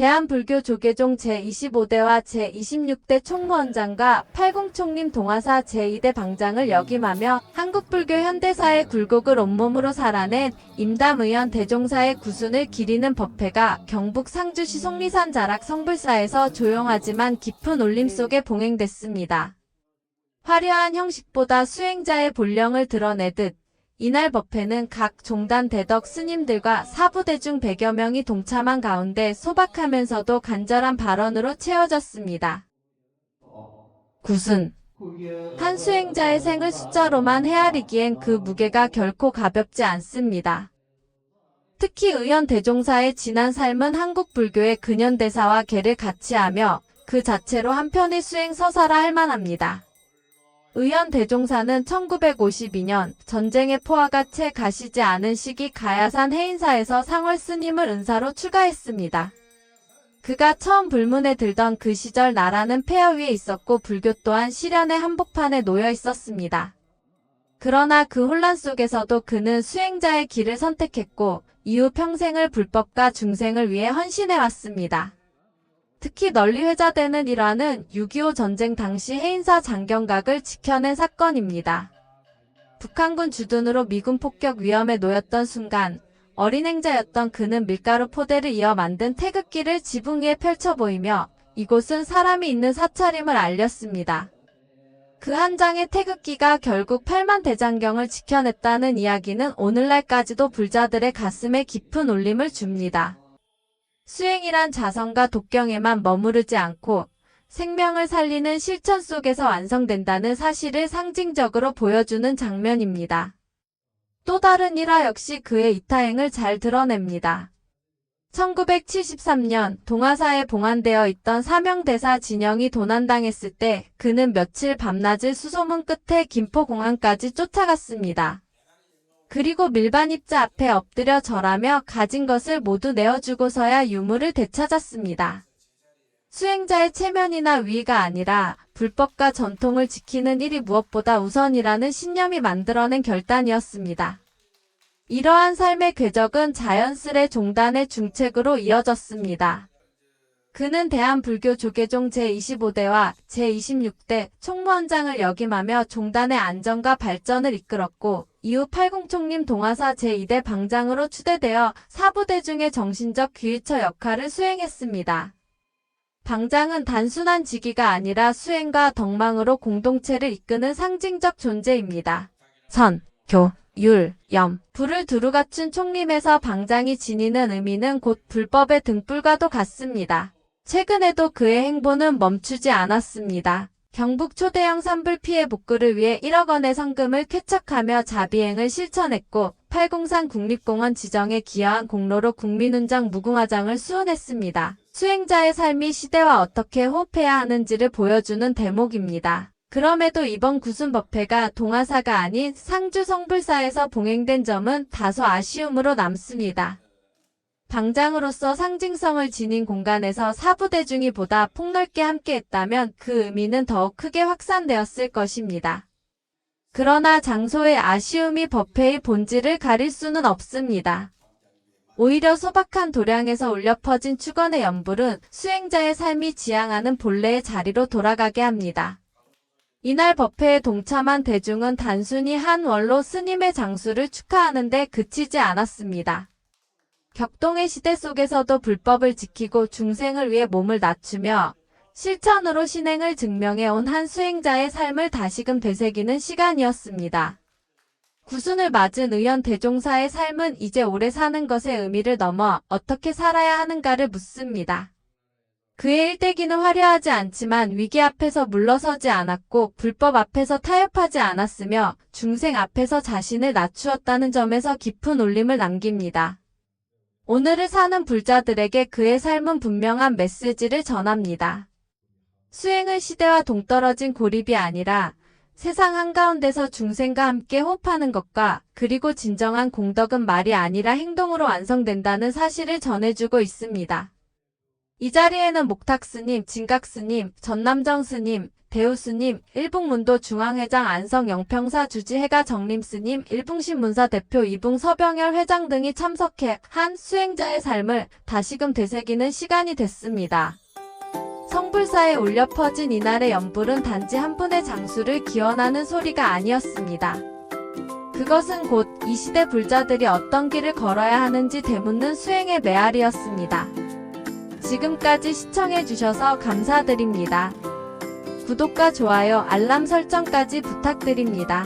대한불교 조계종 제25대와 제26대 총무원장과 팔공총림 동아사 제2대 방장을 역임하며 한국불교 현대사의 굴곡을 온몸으로 살아낸 임담의원 대종사의 구순을 기리는 법회가 경북 상주시 속리산 자락 성불사에서 조용하지만 깊은 울림 속에 봉행됐습니다. 화려한 형식보다 수행자의 본령을 드러내듯 이날 법회는 각 종단 대덕 스님들과 사부대중 100여 명이 동참한 가운데 소박하면서도 간절한 발언으로 채워졌습니다. 구순. 한 수행자의 생을 숫자로만 헤아리기엔 그 무게가 결코 가볍지 않습니다. 특히 의원 대종사의 지난 삶은 한국 불교의 근현대사와 계를 같이 하며 그 자체로 한편의 수행 서사라 할 만합니다. 의원 대종사는 1952년 전쟁의 포화가 채 가시지 않은 시기 가야산 해인사에서 상월 스님을 은사로 추가했습니다. 그가 처음 불문에 들던 그 시절 나라는 폐하 위에 있었고 불교 또한 시련의 한복판에 놓여 있었습니다. 그러나 그 혼란 속에서도 그는 수행자의 길을 선택했고 이후 평생을 불법과 중생을 위해 헌신해왔습니다. 특히 널리 회자되는 일화는 6.25 전쟁 당시 해인사 장경각을 지켜낸 사건입니다. 북한군 주둔으로 미군 폭격 위험에 놓였던 순간 어린 행자였던 그는 밀가루 포대를 이어 만든 태극기를 지붕 위에 펼쳐 보이며 이곳은 사람이 있는 사찰임을 알렸습니다. 그 한 장의 태극기가 결국 8만 대장경을 지켜냈다는 이야기는 오늘날까지도 불자들의 가슴에 깊은 울림을 줍니다. 수행이란 자성과 독경에만 머무르지 않고 생명을 살리는 실천 속에서 완성된다는 사실을 상징적으로 보여주는 장면입니다. 또 다른 일화 역시 그의 이타행을 잘 드러냅니다. 1973년 동아사에 봉안되어 있던 사명대사 진영이 도난당했을 때 그는 며칠 밤낮을 수소문 끝에 김포공항까지 쫓아갔습니다. 그리고 밀반 입자 앞에 엎드려 절하며 가진 것을 모두 내어주고서야 유물을 되찾았습니다. 수행자의 체면이나 위의가 아니라 불법과 전통을 지키는 일이 무엇보다 우선이라는 신념이 만들어낸 결단이었습니다. 이러한 삶의 궤적은 자연스레 종단의 중책으로 이어졌습니다. 그는 대한불교 조계종 제25대와 제26대 총무원장을 역임하며 종단의 안정과 발전을 이끌었고 이후 팔공총림 동아사 제2대 방장으로 추대되어 사부대중의 정신적 귀의처 역할을 수행했습니다. 방장은 단순한 직위가 아니라 수행과 덕망으로 공동체를 이끄는 상징적 존재입니다. 선, 교, 율, 염, 불을 두루 갖춘 총림에서 방장이 지니는 의미는 곧 불법의 등불과도 같습니다. 최근에도 그의 행보는 멈추지 않았습니다. 경북 초대형 산불 피해 복구를 위해 1억 원의 성금을 쾌척하며 자비행을 실천했고 팔공산 국립공원 지정에 기여한 공로로 국민훈장 무궁화장을 수훈했습니다. 수행자의 삶이 시대와 어떻게 호흡해야 하는지를 보여주는 대목입니다. 그럼에도 이번 구순법회가 동아사가 아닌 상주 성불사에서 봉행된 점은 다소 아쉬움으로 남습니다. 방장으로서 상징성을 지닌 공간에서 사부대중이 보다 폭넓게 함께했다면 그 의미는 더욱 크게 확산되었을 것입니다. 그러나 장소의 아쉬움이 법회의 본질을 가릴 수는 없습니다. 오히려 소박한 도량에서 울려 퍼진 축원의 연불은 수행자의 삶이 지향하는 본래의 자리로 돌아가게 합니다. 이날 법회에 동참한 대중은 단순히 한 원로 스님의 장수를 축하하는 데 그치지 않았습니다. 격동의 시대 속에서도 불법을 지키고 중생을 위해 몸을 낮추며 실천으로 신행을 증명해온 한 수행자의 삶을 다시금 되새기는 시간이었습니다. 구순을 맞은 의연 대종사의 삶은 이제 오래 사는 것의 의미를 넘어 어떻게 살아야 하는가를 묻습니다. 그의 일대기는 화려하지 않지만 위기 앞에서 물러서지 않았고 불법 앞에서 타협하지 않았으며 중생 앞에서 자신을 낮추었다는 점에서 깊은 울림을 남깁니다. 오늘을 사는 불자들에게 그의 삶은 분명한 메시지를 전합니다. 수행은 시대와 동떨어진 고립이 아니라 세상 한가운데서 중생과 함께 호흡하는 것과 그리고 진정한 공덕은 말이 아니라 행동으로 완성된다는 사실을 전해주고 있습니다. 이 자리에는 목탁스님, 진각스님, 전남정스님, 대우스님, 일북문도 중앙회장 안성영평사 주지해가 정림스님, 일풍신문사 대표 이붕 서병열 회장 등이 참석해 한 수행자의 삶을 다시금 되새기는 시간이 됐습니다. 성불사에 울려 퍼진 이날의 연불은 단지 한 분의 장수를 기원하는 소리가 아니었습니다. 그것은 곧 이 시대 불자들이 어떤 길을 걸어야 하는지 되묻는 수행의 메아리였습니다. 지금까지 시청해주셔서 감사드립니다. 구독과 좋아요, 알람 설정까지 부탁드립니다.